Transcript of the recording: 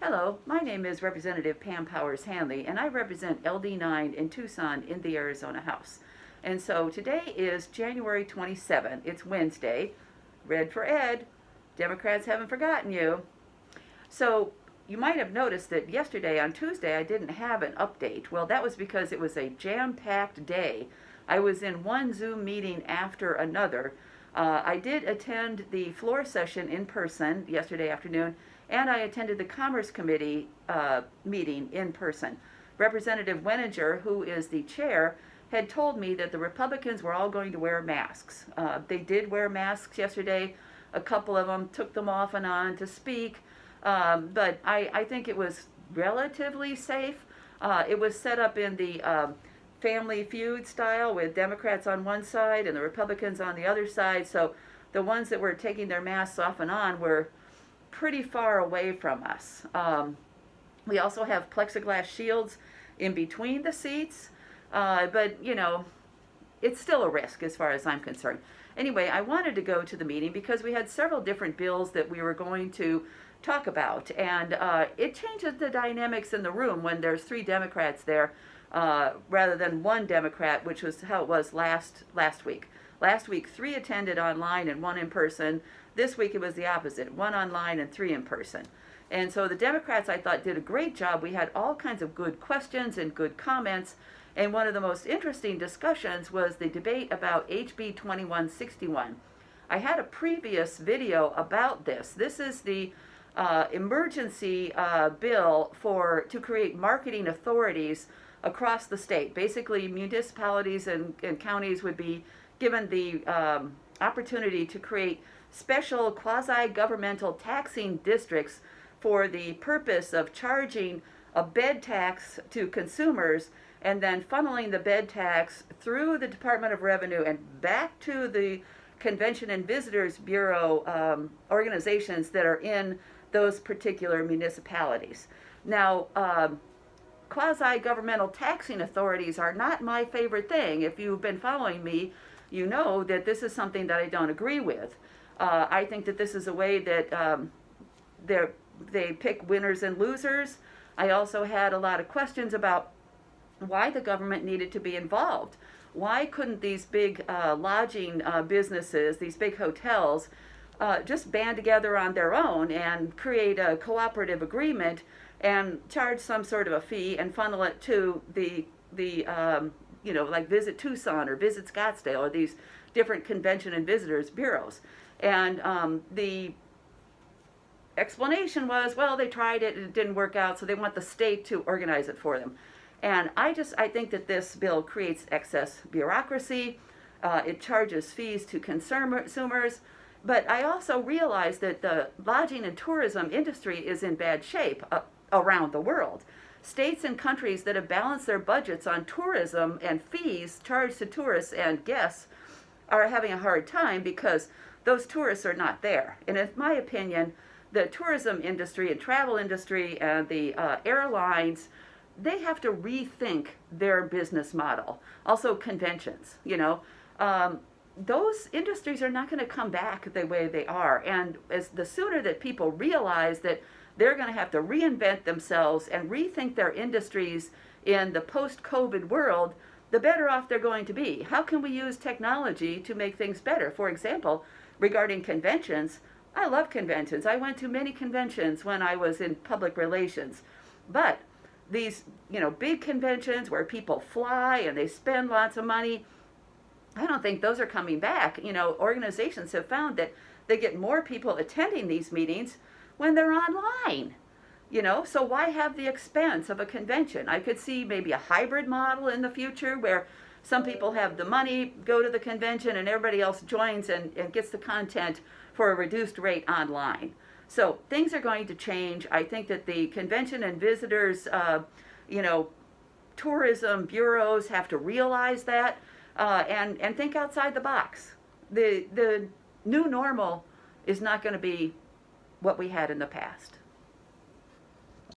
Hello, my name is Representative Pam Powers Hanley, and I represent LD9 in Tucson in the Arizona House. And so today is January 27th. It's Wednesday. Red for Ed. Democrats haven't forgotten you. So you might have noticed that yesterday on Tuesday I didn't have an update. Well, that was because it was a jam-packed day. I was in one Zoom meeting after another. I did attend the floor session in person yesterday afternoon, and I attended the Commerce Committee meeting in person. Representative Wenninger, who is the chair, had told me that the Republicans were all going to wear masks. They did wear masks yesterday. A couple of them took them off and on to speak, but I think it was relatively safe. It was set up in the Family Feud style with Democrats on one side and the Republicans on the other side, so the ones that were taking their masks off and on were pretty far away from us. We also have plexiglass shields in between the seats, but you know, it's still a risk as far as I'm concerned. Anyway, I wanted to go to the meeting because we had several different bills that we were going to talk about, and it changes the dynamics in the room when there's three Democrats there rather than one Democrat, which was how it was last week. Last week, 3 attended online and 1 in person. This week it was the opposite, 1 online and 3 in person. And so the Democrats, I thought, did a great job. We had all kinds of good questions and good comments. And one of the most interesting discussions was the debate about HB 2161. I had a previous video about this. This is the emergency bill to create marketing authorities across the state. Basically, municipalities and counties would be given the opportunity to create special quasi-governmental taxing districts for the purpose of charging a bed tax to consumers and then funneling the bed tax through the Department of Revenue and back to the Convention and Visitors Bureau organizations that are in those particular municipalities. Now, quasi-governmental taxing authorities are not my favorite thing. If you've been following me, you know that this is something that I don't agree with. I think that this is a way that they pick winners and losers. I also had a lot of questions about why the government needed to be involved. Why couldn't these big lodging businesses, these big hotels, just band together on their own and create a cooperative agreement and charge some sort of a fee and funnel it to the like Visit Tucson or Visit Scottsdale or these different convention and visitors bureaus. And the explanation was, well, they tried it and it didn't work out, so they want the state to organize it for them. And I think that this bill creates excess bureaucracy. It charges fees to consumers. But I also realize that the lodging and tourism industry is in bad shape around the world. States and countries that have balanced their budgets on tourism and fees charged to tourists and guests are having a hard time because those tourists are not there. And in my opinion, the tourism industry and travel industry and the airlines, they have to rethink their business model. Also conventions, those industries are not going to come back the way they are. And as the sooner that people realize that they're going to have to reinvent themselves and rethink their industries in the post-COVID world, the better off they're going to be. How can we use technology to make things better? For example, regarding conventions, I love conventions. I went to many conventions when I was in public relations. But these, big conventions where people fly and they spend lots of money, I don't think those are coming back. Organizations have found that they get more people attending these meetings when they're online. So why have the expense of a convention? I could see maybe a hybrid model in the future where some people have the money, go to the convention, and everybody else joins and gets the content for a reduced rate online. So things are going to change. I think that the convention and visitors, tourism bureaus have to realize that and think outside the box. The new normal is not going to be what we had in the past.